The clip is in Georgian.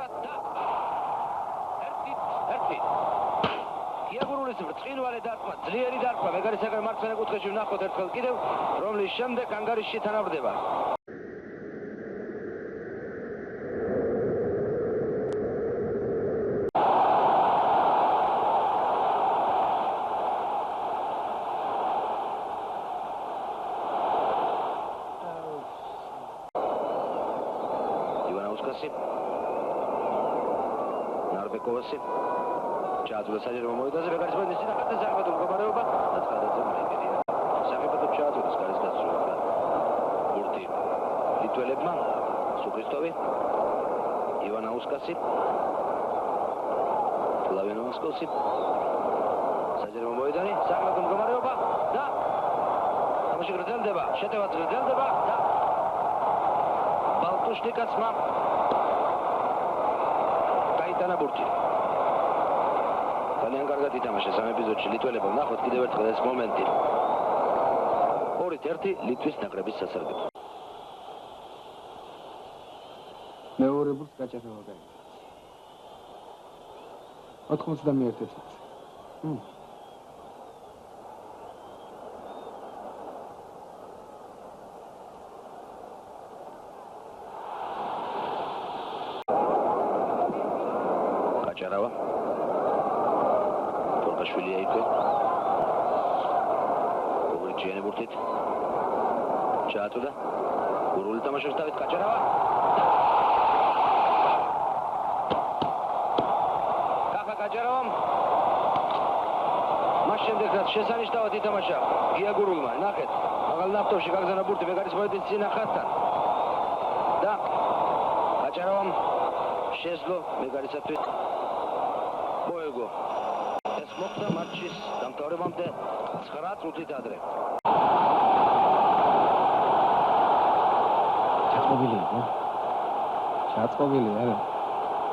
კარგად და ერთი გიაგურულის ბრწყინვალე დარტყმა, ძლიერი დარტყმა, მეგარისაგან მარცხენა კუთხეში ვნახოთ ერთხელ კიდევ, რომლის შემდეგ ანგარიშში თანაბრდება. ნარბეკოვასი ჩააძულა საჯარო მომოედაზე ვეგარის მოედნის სინახავდა საფეხბურთო მდგომარეობა და ცხადაძე მაიგერია საფეხბურთო ჩააძულა კარის გასწრება და ბურთი ლიტველებმა სუქრისტოვი ივანაუსკასი ფლავიანოვსკოსი საჯარო მომოედანი საფეხბურთო მდგომარეობა და თამაში გრძელდება შეტევაც გრძელდება და ბალტუშნიკაცმა ბურთი. ძალიან კარგად ითამაშა სამ ეპიზოდში ლიტველებმა. ნახოთ კიდევ ერთხელ ეს მომენტი. 2-1 ლიტვის ნაკრების სასარგებლო. მეორე ბურთს გაჭარბება გაიგო. 91 წუთი. ჭარავა თორკაშვილი აიქვე გურიჩიანი ბურთით ჩააწოდა გურული თამაშობს დავით კაჭარავა კახა კაჭარავამ მას შემდეგ რაც შესანიშნავად ითამაშა გიაგურულმა ნახეთ მაღალ ნავთობში გაგზავნა ბურთი მეგარის მოედნის წინახასთან და კაჭარავამ შეძლო მეგარისათვის მოეგო ეს მოხდა მატჩის დამთავრებამდე 9 წუთით ადრე. ჩაწყობილია, არა?